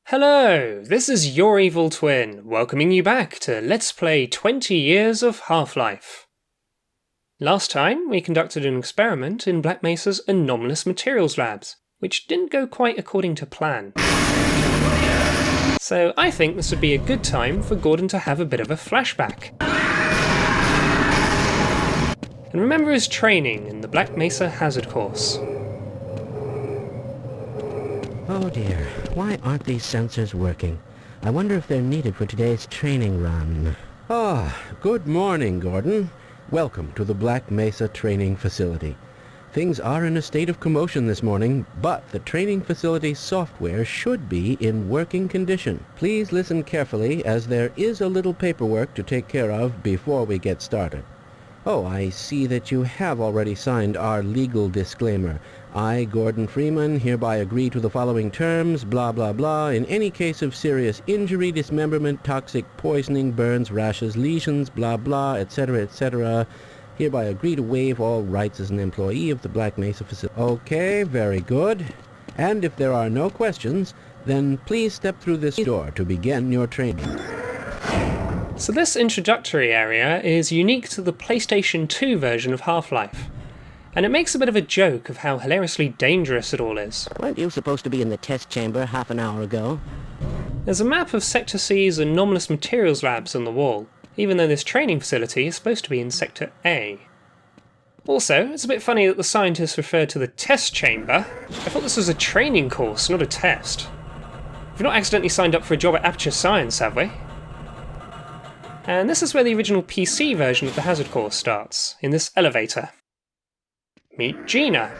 Hello, this is your evil twin, welcoming you back to Let's Play 20 Years of Half-Life. Last time, we conducted an experiment in Black Mesa's anomalous materials labs, which didn't go quite according to plan. So I think this would be a good time for Gordon to have a bit of a flashback. And remember his training in the Black Mesa hazard course. Oh dear, why aren't these sensors working? I wonder if they're needed for today's training run. Good morning, Gordon. Welcome to the Black Mesa training facility. Things are in a state of commotion this morning, but the training facility software should be in working condition. Please listen carefully, as there is a little paperwork to take care of before we get started. Oh, I see that you have already signed our legal disclaimer. I, Gordon Freeman, hereby agree to the following terms, blah blah blah, in any case of serious injury, dismemberment, toxic poisoning, burns, rashes, lesions, blah blah, etc., hereby agree to waive all rights as an employee of the Black Mesa facility. Okay, very good. And if there are no questions, then please step through this door to begin your training. So this introductory area is unique to the PlayStation 2 version of Half-Life, and it makes a bit of a joke of how hilariously dangerous it all is. Weren't you supposed to be in the test chamber half an hour ago? There's a map of Sector C's anomalous materials labs on the wall, even though this training facility is supposed to be in Sector A. Also, it's a bit funny that the scientists referred to the test chamber. I thought this was a training course, not a test. We've not accidentally signed up for a job at Aperture Science, have we? And this is where the original PC version of the hazard course starts, in this elevator. Meet Gina,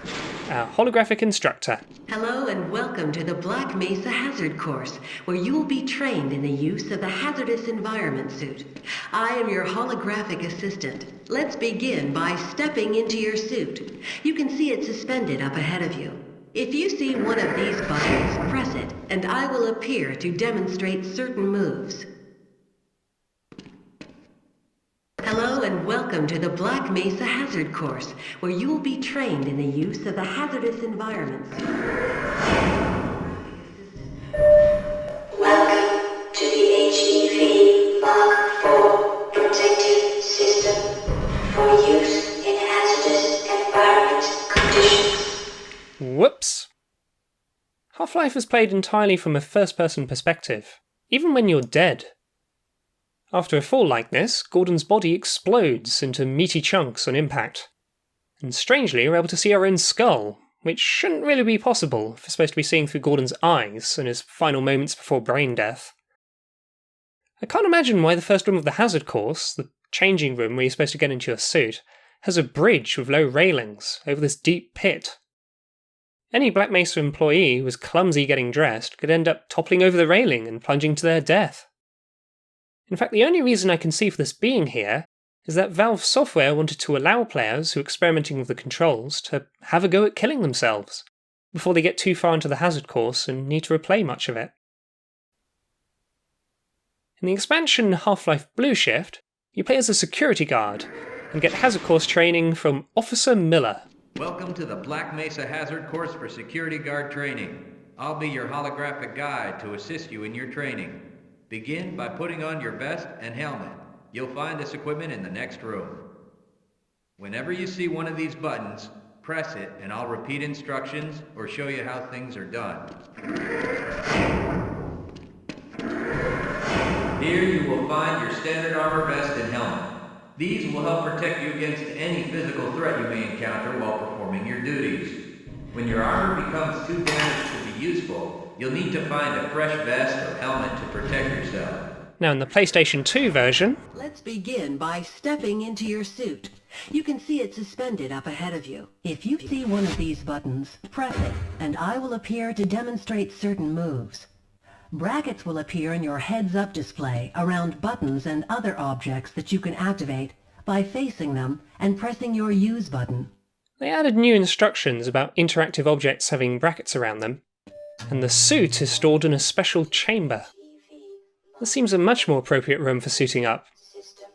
our holographic instructor. Hello and welcome to the Black Mesa hazard course, where you will be trained in the use of the hazardous environment suit. I am your holographic assistant. Let's begin by stepping into your suit. You can see it suspended up ahead of you. If you see one of these buttons, press it, and I will appear to demonstrate certain moves. Hello and welcome to the Black Mesa hazard course, where you will be trained in the use of the hazardous environments. Welcome to the H.E.V. Mark IV protective system for use in hazardous environment conditions. Whoops! Half-Life is played entirely from a first-person perspective, even when you're dead. After a fall like this, Gordon's body explodes into meaty chunks on impact. And strangely, we're able to see our own skull, which shouldn't really be possible if we're supposed to be seeing through Gordon's eyes in his final moments before brain death. I can't imagine why the first room of the hazard course, the changing room where you're supposed to get into your suit, has a bridge with low railings over this deep pit. Any Black Mesa employee who was clumsy getting dressed could end up toppling over the railing and plunging to their death. In fact, the only reason I can see for this being here is that Valve software wanted to allow players who are experimenting with the controls to have a go at killing themselves before they get too far into the hazard course and need to replay much of it. In the expansion Half-Life Blue Shift, you play as a security guard and get hazard course training from Officer Miller. Welcome to the Black Mesa hazard course for security guard training. I'll be your holographic guide to assist you in your training. Begin by putting on your vest and helmet. You'll find this equipment in the next room. Whenever you see one of these buttons, press it and I'll repeat instructions or show you how things are done. Here you will find your standard armor vest and helmet. These will help protect you against any physical threat you may encounter while performing your duties. When your armor becomes too damaged to be useful, you'll need to find a fresh vest or helmet to protect yourself. Now in the PlayStation 2 version, Let's begin by stepping into your suit. You can see it suspended up ahead of you. If you see one of these buttons, press it, and I will appear to demonstrate certain moves. Brackets will appear in your heads-up display around buttons and other objects that you can activate by facing them and pressing your Use button. they added new instructions about interactive objects having brackets around them, and the suit is stored in a special chamber. This seems a much more appropriate room for suiting up. System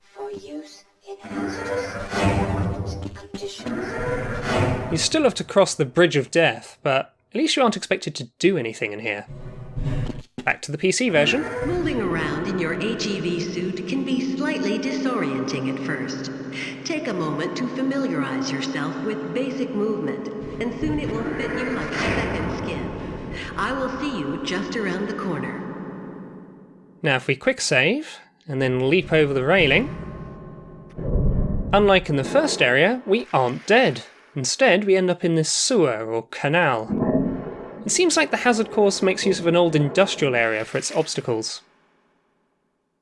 for use in hazardous environment conditions. You still have to cross the Bridge of Death, but at least you aren't expected to do anything in here. Back to the PC version. Moving around in your H.E.V suit can be slightly disorienting at first. Take a moment to familiarize yourself with basic movement, and soon it will fit you like a second skin. I will see you just around the corner. Now if we quick save, and then leap over the railing, unlike in the first area, we aren't dead. Instead, we end up in this sewer or canal. It seems like the hazard course makes use of an old industrial area for its obstacles.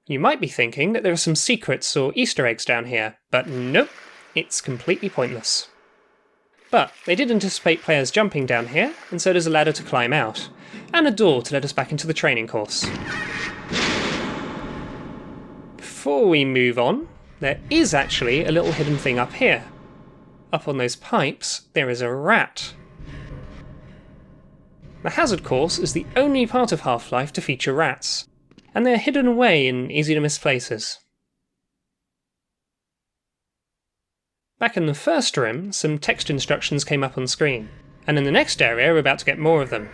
You might be thinking that there are some secrets or Easter eggs down here, but nope, it's completely pointless. But they did anticipate players jumping down here, and so there's a ladder to climb out, and a door to let us back into the training course. Before we move on, there is actually a little hidden thing up here. Up on those pipes, there is a rat. The hazard course is the only part of Half-Life to feature rats, and they're hidden away in easy-to-miss places. Back in the first room, some text instructions came up on screen, and in the next area we're about to get more of them.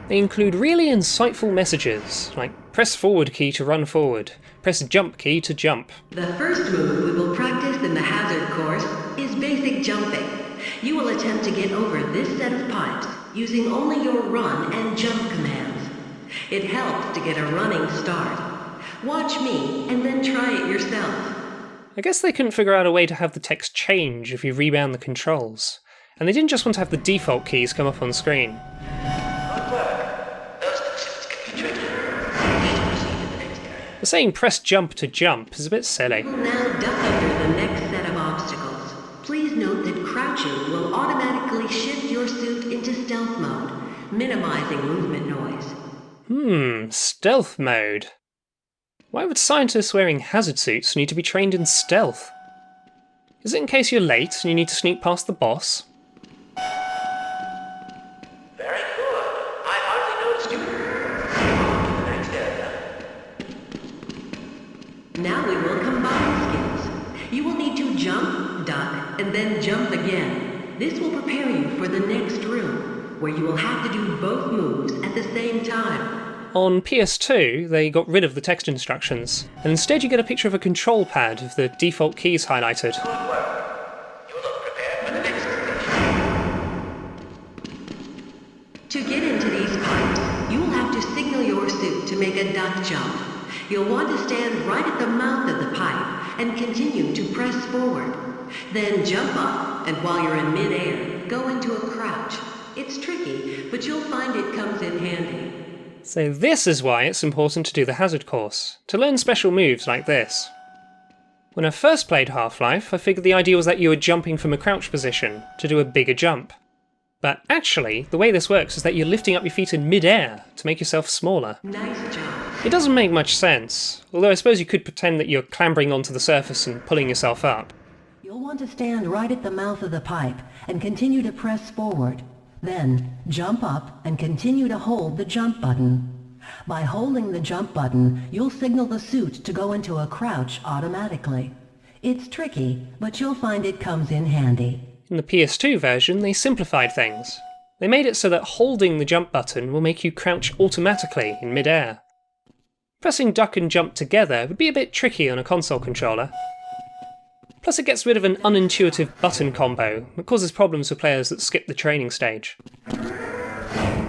They include really insightful messages, like press forward key to run forward, press jump key to jump. The first move we will practice in the hazard course is basic jumping. You will attempt to get over this set of pipes using only your run and jump commands. It helps to get a running start. Watch me and then try it yourself. I guess they couldn't figure out a way to have the text change if you rebound the controls, and they didn't just want to have the default keys come up on screen. The saying press jump to jump is a bit silly. We will now duck under the next set of obstacles. Please note that crouching will automatically shift your suit into stealth mode, minimizing movement noise. Stealth mode. Why would scientists wearing hazard suits need to be trained in stealth? Is it in case you're late and you need to sneak past the boss? Very good. I hardly noticed you. To the next area. Now we will combine skills. You will need to jump, duck, and then jump again. This will prepare you for the next room, where you will have to do both moves at the same time. On PS2, they got rid of the text instructions, and instead you get a picture of a control pad with the default keys highlighted. Good work. You look prepared for the next station. To get into these pipes, you will have to signal your suit to make a duck jump. You'll want to stand right at the mouth of the pipe and continue to press forward. Then jump up, and while you're in mid-air, go into a crouch. It's tricky, but you'll find it comes in handy. So this is why it's important to do the hazard course, to learn special moves like this. When I first played Half-Life, I figured the idea was that you were jumping from a crouch position to do a bigger jump. But actually, the way this works is that you're lifting up your feet in mid-air to make yourself smaller. Nice job. It doesn't make much sense, although I suppose you could pretend that you're clambering onto the surface and pulling yourself up. You'll want to stand right at the mouth of the pipe and continue to press forward. Then, jump up and continue to hold the jump button. By holding the jump button, you'll signal the suit to go into a crouch automatically. It's tricky, but you'll find it comes in handy. In the PS2 version, they simplified things. They made it so that holding the jump button will make you crouch automatically in mid-air. Pressing duck and jump together would be a bit tricky on a console controller. Plus it gets rid of an unintuitive button combo that causes problems for players that skip the training stage.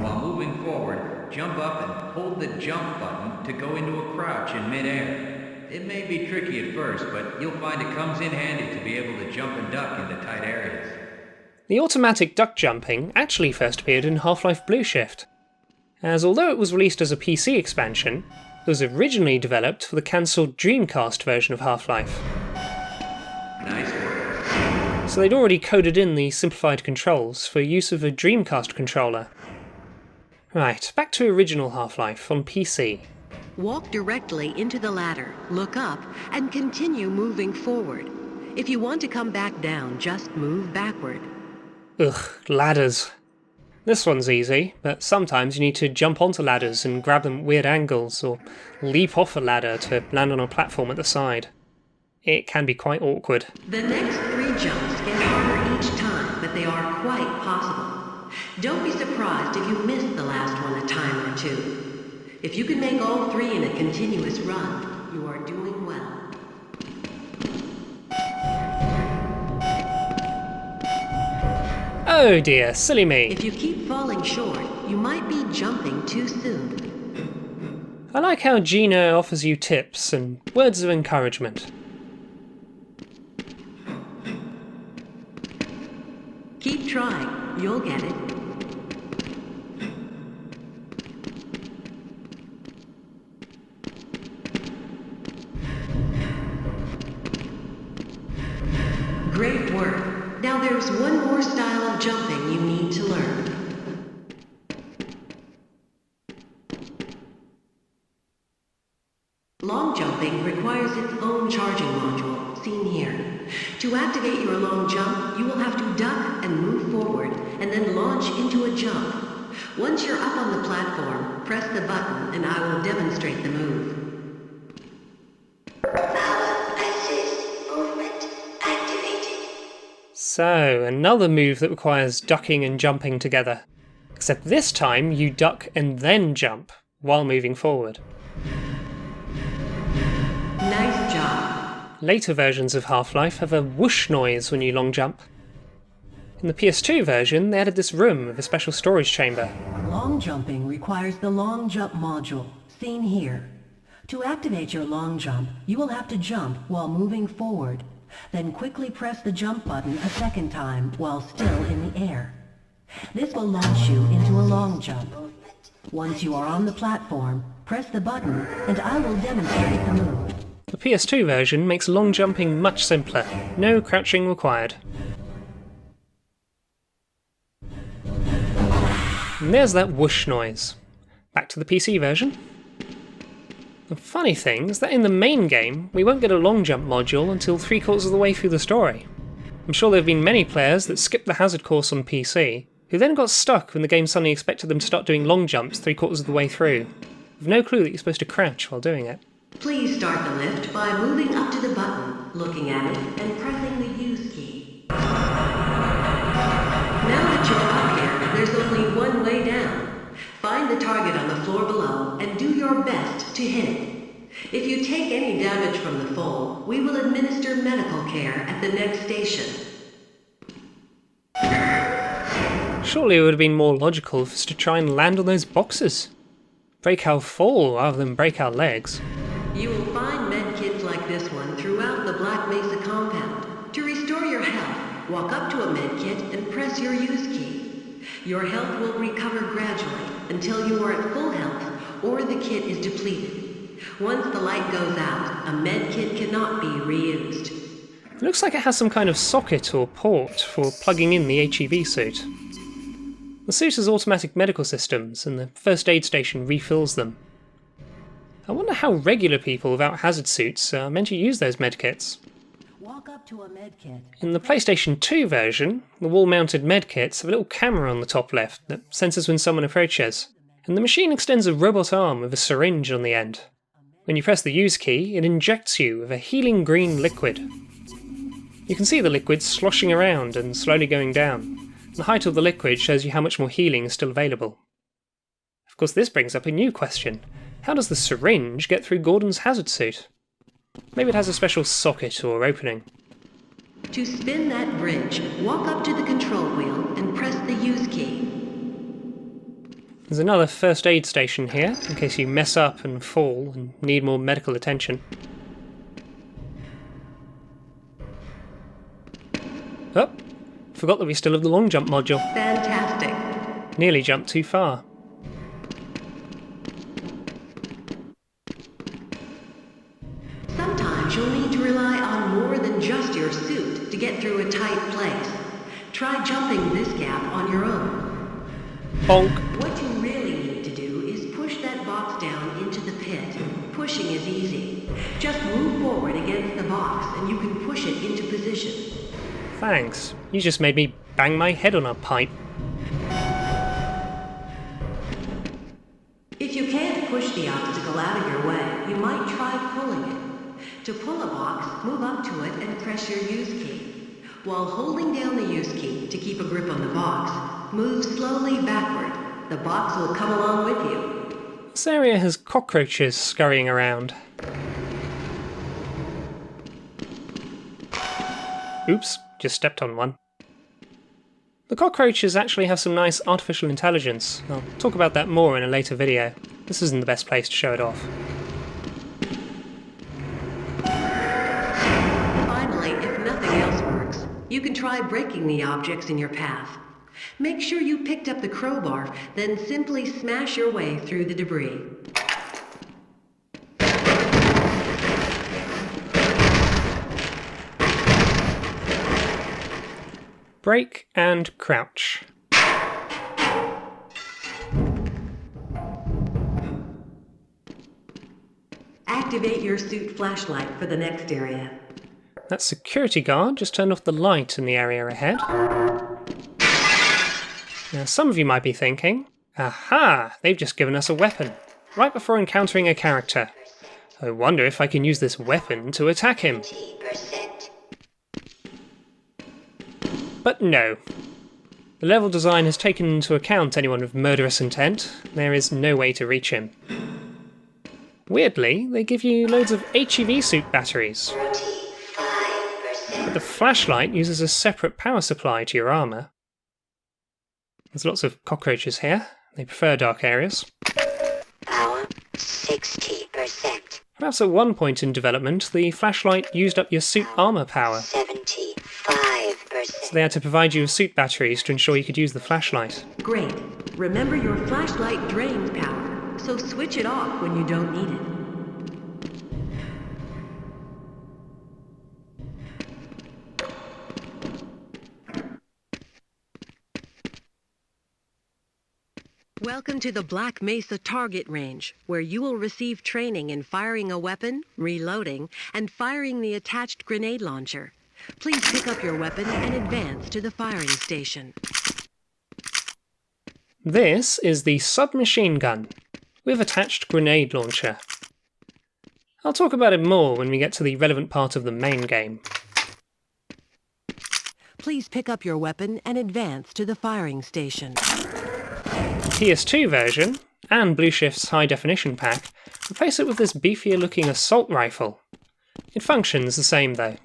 While moving forward, jump up and hold the jump button to go into a crouch in mid-air. It may be tricky at first, but you'll find it comes in handy to be able to jump and duck into tight areas. The automatic duck jumping actually first appeared in Half-Life Blue Shift, as although it was released as a PC expansion, it was originally developed for the cancelled Dreamcast version of Half-Life. Nice work. So they'd already coded in the simplified controls for use of a Dreamcast controller. Right, back to original Half-Life on PC. Walk directly into the ladder, look up, and continue moving forward. If you want to come back down, just move backward. Ugh, ladders. This one's easy, but sometimes you need to jump onto ladders and grab them at weird angles, or leap off a ladder to land on a platform at the side. It can be quite awkward. The next 3 jumps get harder each time, but they are quite possible. Don't be surprised if you miss the last one a time or two. If you can make all three in a continuous run, you are doing well. Oh dear, silly me. If you keep falling short, you might be jumping too soon. I like how Gina offers you tips and words of encouragement. Keep trying, you'll get it. Great work. Now there's one more style of jumping you need to learn. Long jumping requires its own charging module, seen here. To activate your long jump, you will have to duck and move forward, and then launch into a jump. Once you're up on the platform, press the button and I will demonstrate the move. Power assist movement activated. So, another move that requires ducking and jumping together. Except this time you duck and then jump while moving forward. Nice job. Later versions of Half-Life have a whoosh noise when you long jump. In the PS2 version, they added this room with a special storage chamber. Long jumping requires the long jump module, seen here. To activate your long jump, you will have to jump while moving forward, then quickly press the jump button a second time while still in the air. This will launch you into a long jump. Once you are on the platform, press the button and I will demonstrate the move. The PS2 version makes long jumping much simpler, no crouching required. And there's that whoosh noise. Back to the PC version. The funny thing is that in the main game, we won't get a long jump module until 3/4 of the way through the story. I'm sure there have been many players that skipped the hazard course on PC, who then got stuck when the game suddenly expected them to start doing long jumps 3/4 of the way through, with no clue that you're supposed to crouch while doing it. Please start the lift by moving up to the button, looking at it, and pressing the use key. Now that you're up here, there's only one way down. Find the target on the floor below and do your best to hit it. If you take any damage from the fall, we will administer medical care at the next station. Surely it would have been more logical for us to try and land on those boxes. Break our fall rather than break our legs. You will find med kits like this one throughout the Black Mesa compound. To restore your health, walk up to a med kit and press your use key. Your health will recover gradually until you are at full health or the kit is depleted. Once the light goes out, a med kit cannot be reused. It looks like it has some kind of socket or port for plugging in the H.E.V suit. The suit has automatic medical systems, and the first aid station refills them. I wonder how regular people without hazard suits are meant to use those medkits. Walk up to a med kit. In the PlayStation 2 version, the wall-mounted medkits have a little camera on the top left that senses when someone approaches, and the machine extends a robot arm with a syringe on the end. When you press the use key, it injects you with a healing green liquid. You can see the liquid sloshing around and slowly going down. The height of the liquid shows you how much more healing is still available. Of course, this brings up a new question. How does the syringe get through Gordon's hazard suit? Maybe it has a special socket or opening. To spin that bridge, walk up to the control wheel and press the use key. There's another first aid station here, in case you mess up and fall and need more medical attention. Oh, forgot that we still have the long jump module. Fantastic. Nearly jumped too far. Sometimes you'll need to rely on more than just your suit to get through a tight place. Try jumping this gap on your own. Bonk. What you really need to do is push that box down into the pit. Pushing is easy. Just move forward against the box and you can push it into position. Thanks. You just made me bang my head on a pipe. If you can't push the obstacle out of your way, you might try pulling it. To pull a box, move up to it and press your use key. While holding down the use key to keep a grip on the box, move slowly backward. The box will come along with you. This area has cockroaches scurrying around. Oops, just stepped on one. The cockroaches actually have some nice artificial intelligence. I'll talk about that more in a later video. This isn't the best place to show it off. Finally, if nothing else works, you can try breaking the objects in your path. Make sure you picked up the crowbar, then simply smash your way through the debris. Break and crouch. Activate your suit flashlight for the next area. That security guard just turned off the light in the area ahead. Now some of you might be thinking, aha, they've just given us a weapon, right before encountering a character. I wonder if I can use this weapon to attack him. 20%. But no. The level design has taken into account anyone with murderous intent. There is no way to reach him. Weirdly, they give you loads of H.E.V suit batteries. 45%. But the flashlight uses a separate power supply to your armour. There's lots of cockroaches here. They prefer dark areas. Power 60%. Perhaps at one point in development, the flashlight used up your suit armour power. 75%. So they had to provide you with suit batteries to ensure you could use the flashlight. Great. Remember, your flashlight drains power, so switch it off when you don't need it. Welcome to the Black Mesa target range, where you will receive training in firing a weapon, reloading, and firing the attached grenade launcher. Please pick up your weapon and advance to the firing station. This is the submachine gun with attached grenade launcher. I'll talk about it more when we get to the relevant part of the main game. Please pick up your weapon and advance to the firing station. The PS2 version, and Blue Shift's high definition pack, replace it with this beefier looking assault rifle. It functions the same though.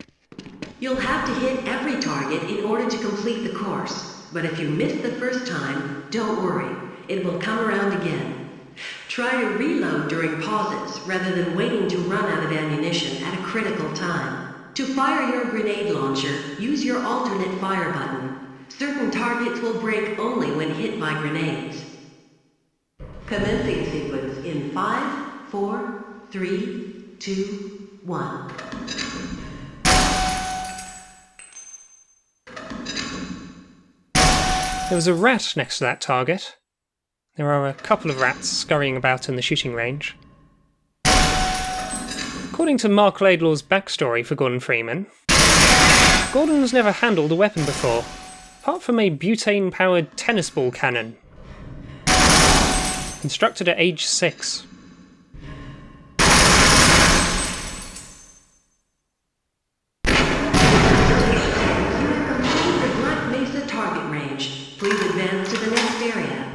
You'll have to hit every target in order to complete the course, but if you miss the first time, don't worry, it will come around again. Try to reload during pauses rather than waiting to run out of ammunition at a critical time. To fire your grenade launcher, use your alternate fire button. Certain targets will break only when hit by grenades. Commencing sequence in 5, 4, 3, 2, 1. There was a rat next to that target. There are a couple of rats scurrying about in the shooting range. According to Mark Laidlaw's backstory for Gordon Freeman, Gordon's never handled a weapon before, apart from a butane-powered tennis ball cannon. Constructed at age 6. Black Mesa target range. Please advance to the next area.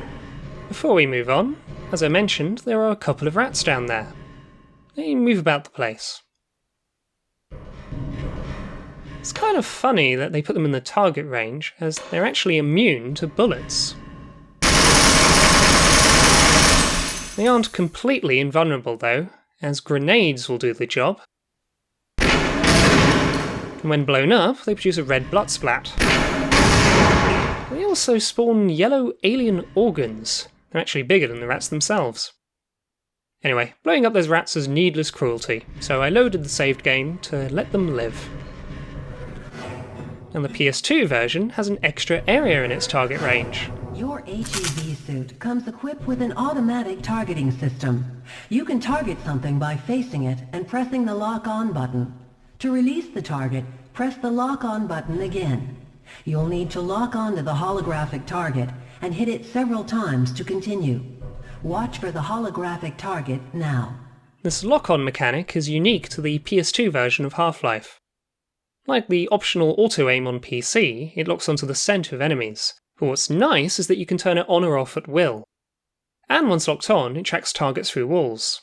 Before we move on, as I mentioned, there are a couple of rats down there. They move about the place. It's kind of funny that they put them in the target range, as they're actually immune to bullets. They aren't completely invulnerable though, as grenades will do the job. And when blown up, they produce a red blood splat. They also spawn yellow alien organs. They're actually bigger than the rats themselves. Anyway, blowing up those rats is needless cruelty, so I loaded the saved game to let them live. And the PS2 version has an extra area in its target range. Your H.E.V suit comes equipped with an automatic targeting system. You can target something by facing it and pressing the lock-on button. To release the target, press the lock-on button again. You'll need to lock onto the holographic target and hit it several times to continue. Watch for the holographic target now. This lock-on mechanic is unique to the PS2 version of Half-Life. Like the optional auto-aim on PC, it locks onto the centre of enemies. But what's nice is that you can turn it on or off at will. and once locked on, it tracks targets through walls.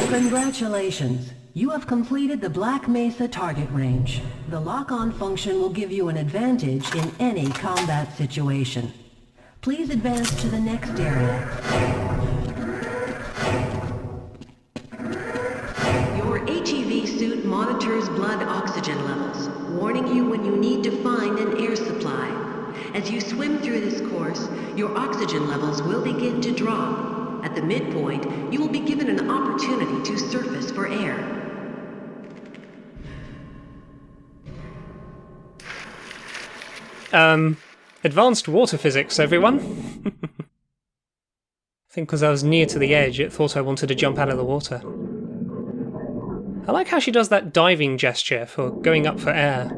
Congratulations! You have completed the Black Mesa target range. The lock-on function will give you an advantage in any combat situation. Please advance to the next area. Your H.E.V suit monitors blood oxygen levels, warning you when you need to find an air supply. As you swim through this course, your oxygen levels will begin to drop. At the midpoint, you will be given an opportunity to surface for air. Advanced water physics, everyone. I think because I was near to the edge, it thought I wanted to jump out of the water. I like how she does that diving gesture for going up for air.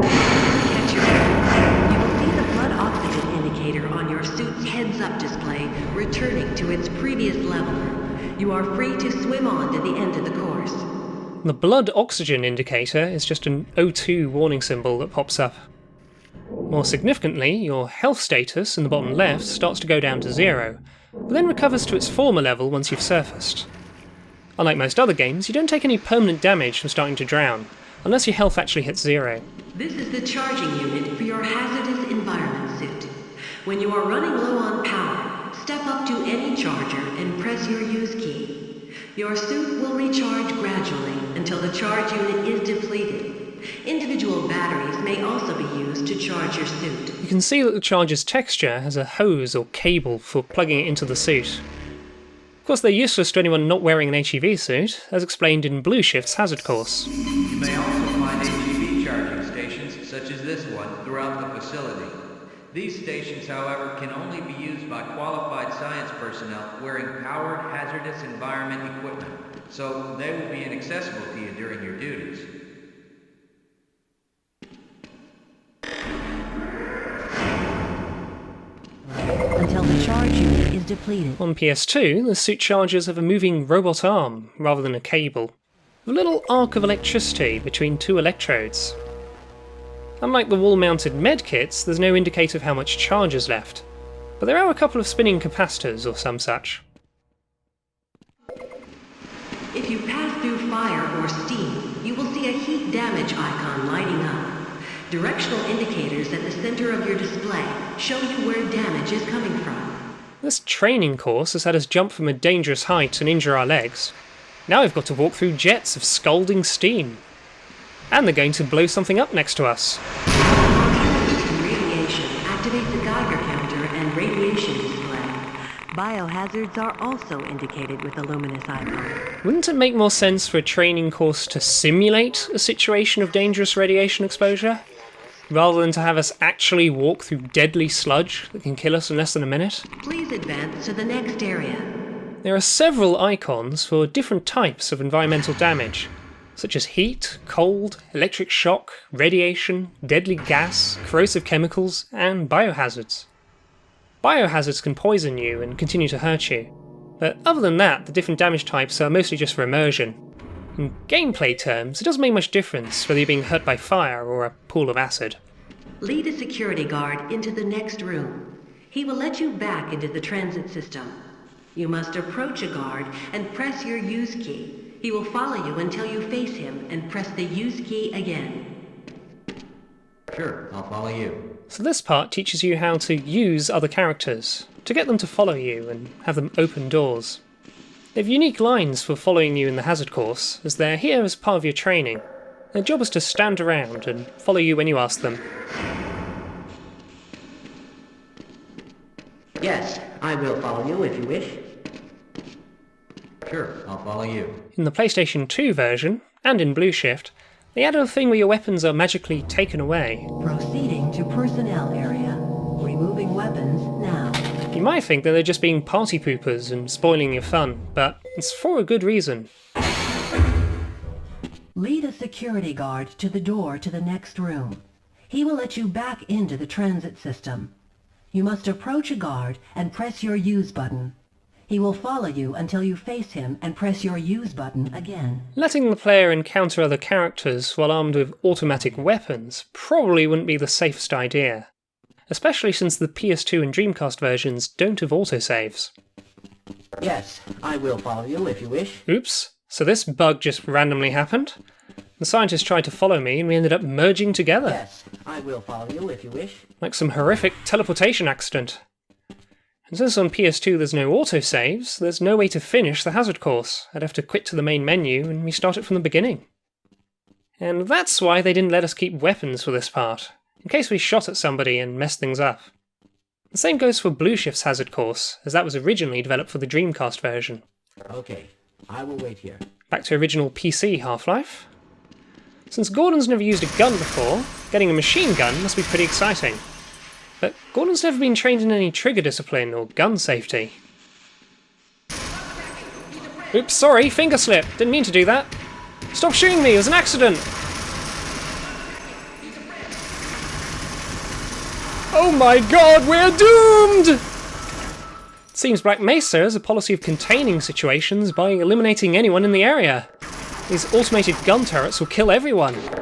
Catch your breath. You will see the blood oxygen indicator on your suit's heads-up display returning to its previous level. You are free to swim on to the end of the course. The blood oxygen indicator is just an O2 warning symbol that pops up. More significantly, your health status in the bottom left starts to go down to 0, but then recovers to its former level once you've surfaced. Unlike most other games, you don't take any permanent damage from starting to drown, unless your health actually hits 0. This is the charging unit for your hazardous environment suit. When you are running low on power, step up to any charger and press your use key. Your suit will recharge gradually until the charge unit is depleted. Individual batteries may also be used to charge your suit. You can see that the charger's texture has a hose or cable for plugging it into the suit. Of course, they're useless to anyone not wearing an H.E.V suit, as explained in Blue Shift's hazard course. You may also find H.E.V charging stations, such as this one, throughout the facility. These stations, however, can only be used by qualified science personnel wearing powered hazardous environment equipment, so they will be inaccessible to you during your duties. Until the charge unit is depleted. On PS2, the suit charges have a moving robot arm, rather than a cable, with a little arc of electricity between two electrodes. Unlike the wall-mounted medkits, there's no indicator of how much charge is left, but there are a couple of spinning capacitors or some such. If you pass through fire or steam, you will see a heat damage icon lighting up. Directional indicators at the center of your display show you where damage is coming from. This training course has had us jump from a dangerous height and injure our legs. Now we've got to walk through jets of scalding steam. And they're going to blow something up next to us. Radiation activates the Geiger counter and radiation display. Biohazards are also indicated with the luminous icon. Wouldn't it make more sense for a training course to simulate a situation of dangerous radiation exposure, rather than to have us actually walk through deadly sludge that can kill us in less than a minute? Please advance to the next area. There are several icons for different types of environmental damage, such as heat, cold, electric shock, radiation, deadly gas, corrosive chemicals, and biohazards. Biohazards can poison you and continue to hurt you, but other than that, the different damage types are mostly just for immersion. In gameplay terms, it doesn't make much difference whether you're being hurt by fire or a pool of acid. Lead a security guard into the next room. He will let you back into the transit system. You must approach a guard and press your use key. He will follow you until you face him and press the use key again. Sure, I'll follow you. So this part teaches you how to use other characters, to get them to follow you and have them open doors. They have unique lines for following you in the hazard course, as they're here as part of your training. Their job is to stand around and follow you when you ask them. Yes, I will follow you if you wish. Sure, I'll follow you. In the PlayStation 2 version, and in Blue Shift, they added a thing where your weapons are magically taken away. Proceeding to personnel area. Removing weapons now. You might think that they're just being party poopers and spoiling your fun, but it's for a good reason. Lead a security guard to the door to the next room. He will let you back into the transit system. You must approach a guard and press your use button. He will follow you until you face him and press your use button again. Letting the player encounter other characters while armed with automatic weapons probably wouldn't be the safest idea, especially since the PS2 and Dreamcast versions don't have autosaves. Yes, I will follow you if you wish. Oops, so this bug just randomly happened? The scientists tried to follow me and we ended up merging together. Yes, I will follow you if you wish. Like some horrific teleportation accident. And since on PS2 there's no autosaves, there's no way to finish the hazard course. I'd have to quit to the main menu and restart it from the beginning. And that's why they didn't let us keep weapons for this part, in case we shot at somebody and messed things up. The same goes for Blue Shift's hazard course, as that was originally developed for the Dreamcast version. Okay, I will wait here. Back to original PC Half-Life. Since Gordon's never used a gun before, getting a machine gun must be pretty exciting. But Gordon's never been trained in any trigger discipline or gun safety. Oops, sorry, finger slip, didn't mean to do that. Stop shooting me, it was an accident! Oh my god, we're doomed! It seems Black Mesa has a policy of containing situations by eliminating anyone in the area. These automated gun turrets will kill everyone. Vital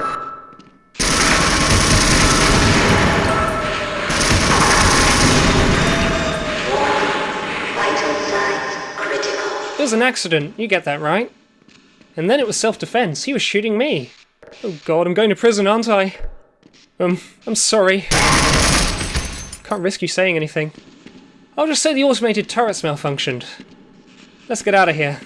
signs critical. It was an accident, you get that right. And then it was self-defense, he was shooting me. Oh god, I'm going to prison, aren't I? I'm sorry. Can't risk you saying anything. I'll just say the automated turrets malfunctioned. Let's get out of here.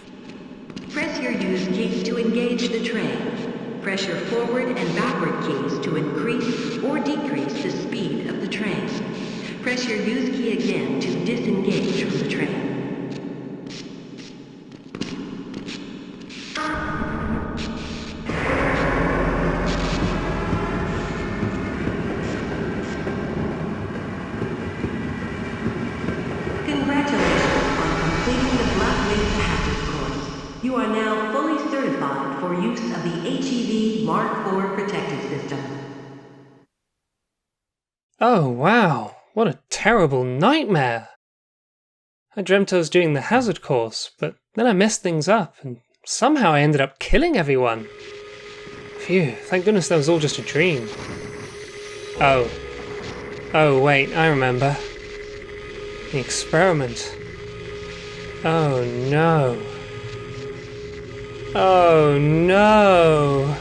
Press your use key to engage the train. Press your forward and backward keys to increase or decrease the speed of the train. Press your use key again to disengage from the train. Congratulations on completing the Black Mesa hazard course. You are now fully certified for use of the H.E.V. Mark IV protective system. Oh wow, what a terrible nightmare. I dreamt I was doing the hazard course, but then I messed things up and somehow I ended up killing everyone. Phew, thank goodness that was all just a dream. Oh wait, I remember. The experiment. Oh no. Oh no.